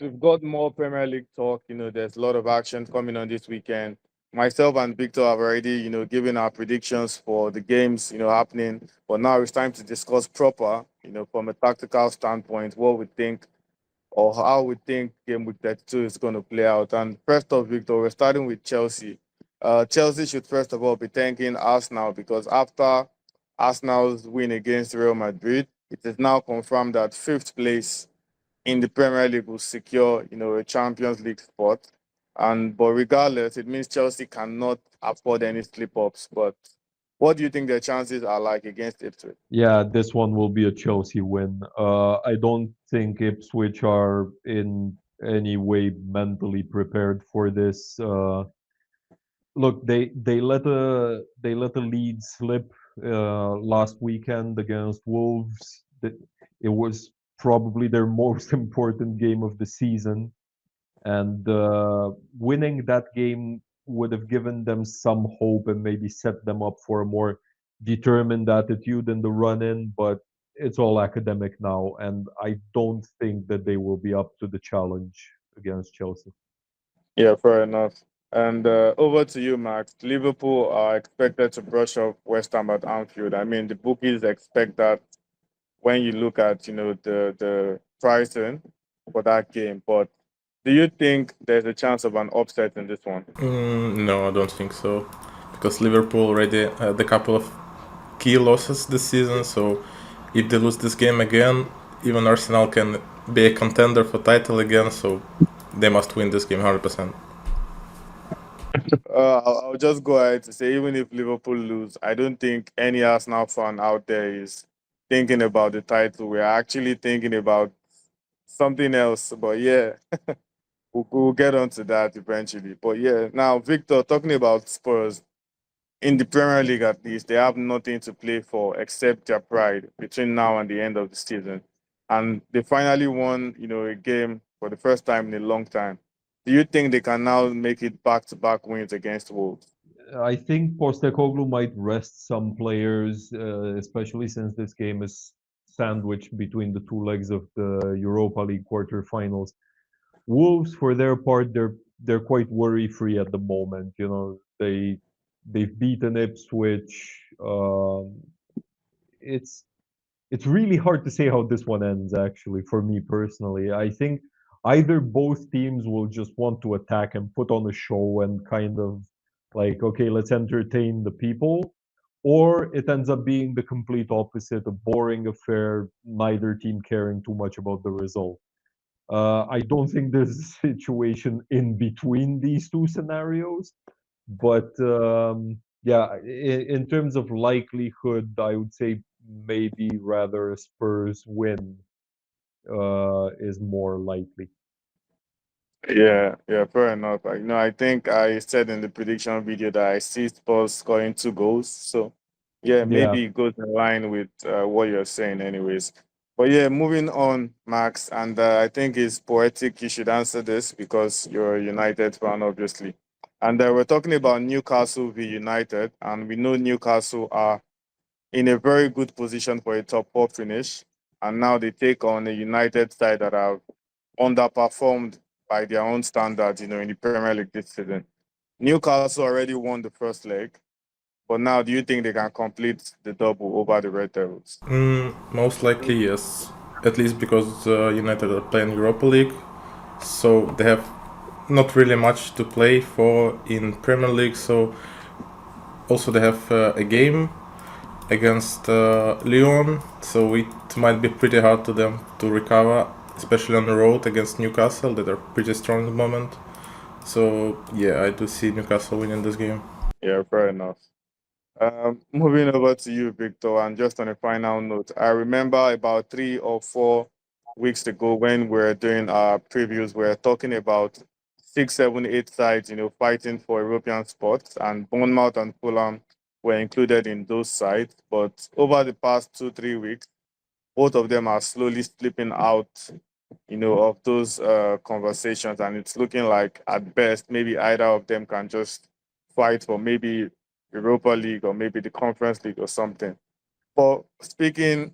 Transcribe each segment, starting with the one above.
we've got more Premier League talk. There's a lot of action coming on this weekend. Myself and Victor have already, given our predictions for the games, happening. But now it's time to discuss proper, from a tactical standpoint, what we think or how we think game week 32 is going to play out. And first off, Victor, we're starting with Chelsea. Chelsea should first of all be thanking Arsenal because after Arsenal's win against Real Madrid, it is now confirmed that fifth place in the Premier League will secure, a Champions League spot. And but regardless, it means Chelsea cannot afford any slip ups. But what do you think their chances are like against Ipswich? Yeah, this one will be a Chelsea win. I don't think Ipswich are in any way mentally prepared for this. Look, they let the lead slip last weekend against Wolves. It was probably their most important game of the season, and winning that game would have given them some hope and maybe set them up for a more determined attitude in the run-in. But it's all academic now, and I don't think that they will be up to the challenge against Chelsea. Yeah, fair enough. And over to you, Max. Liverpool are expected to brush off West Ham at Anfield. I mean, the bookies expect that when you look at the pricing for that game. But do you think there's a chance of an upset in this one? No, I don't think so. Because Liverpool already had a couple of key losses this season, so if they lose this game again, even Arsenal can be a contender for title again, so they must win this game 100%. I'll just go ahead to say, even if Liverpool lose, I don't think any Arsenal fan out there is thinking about the title. We're actually thinking about something else. But yeah, we'll get onto that eventually. But yeah, now Victor, talking about Spurs in the Premier League, at least they have nothing to play for except their pride between now and the end of the season, and they finally won, a game for the first time in a long time. Do you think they can now make it back-to-back wins against Wolves? I think Postecoglou might rest some players, especially since this game is sandwiched between the two legs of the Europa League quarterfinals. Wolves, for their part, they're quite worry-free at the moment. They've beaten Ipswich. It's it's really hard to say how this one ends, actually, for me personally. I think either both teams will just want to attack and put on a show and kind of like, okay, let's entertain the people, or it ends up being the complete opposite, a boring affair, neither team caring too much about the result. I don't think there's a situation in between these two scenarios, but yeah, in terms of likelihood, I would say maybe rather a Spurs win is more likely. Yeah, fair enough. I think I said in the prediction video that I see Spurs scoring 2 goals. So, yeah, Yeah, maybe it goes in line with what you're saying, anyways. But yeah, moving on, Max, and I think it's poetic. You should answer this because you're a United fan, obviously. And we're talking about Newcastle v United, and we know Newcastle are in a very good position for a top four finish. And now they take on a United side that have underperformed by their own standards, in the Premier League this season. Newcastle already won the first leg, but now do you think they can complete the double over the Red Devils? Most likely, yes. At least because United are playing Europa League, so they have not really much to play for in Premier League. So also they have a game against Lyon, so it might be pretty hard to them to recover, especially on the road against Newcastle, that are pretty strong at the moment. So yeah, I do see Newcastle winning this game. Yeah, fair enough. Moving over to you, Victor, and just on a final note, I remember about 3 or 4 weeks ago when we were doing our previews, we were talking about 6, 7, 8 sides, fighting for European spots, and Bournemouth and Fulham were included in those sides. But over the past 2, 3 weeks, both of them are slowly slipping out, of those conversations, and it's looking like at best maybe either of them can just fight for maybe Europa League or maybe the Conference League or something. But speaking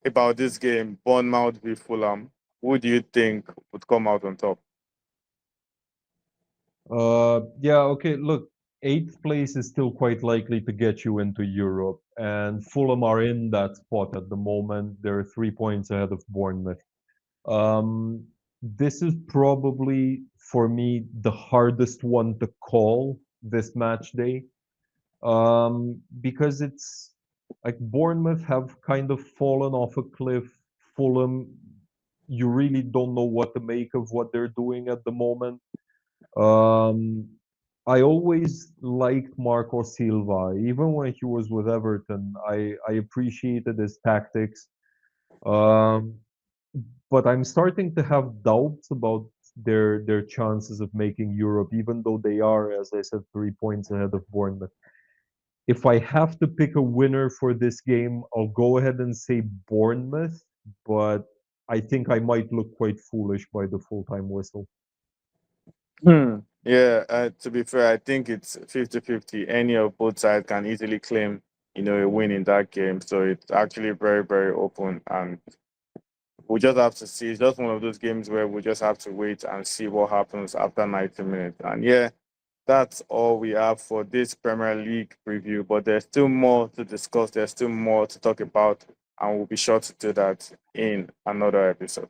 about this game, Bournemouth v Fulham, who do you think would come out on top? Yeah, okay. Look, eighth place is still quite likely to get you into Europe, and Fulham are in that spot at the moment. They're 3 points ahead of Bournemouth. This is probably for me the hardest one to call this match day, because it's like Bournemouth have kind of fallen off a cliff. Fulham, you really don't know what to make of what they're doing at the moment. Um, I always liked Marco Silva, even when he was with Everton. I appreciated his tactics. Um, but I'm starting to have doubts about their chances of making Europe, even though they are, as I said, 3 points ahead of Bournemouth. If I have to pick a winner for this game, I'll go ahead and say Bournemouth, but I think I might look quite foolish by the full-time whistle. Yeah, to be fair, I think it's 50-50. Any of both sides can easily claim, a win in that game. So it's actually very, very open. And we just have to see. It's just one of those games where we just have to wait and see what happens after 90 minutes. And yeah, that's all we have for this Premier League preview. But there's still more to discuss. There's still more to talk about. And we'll be sure to do that in another episode.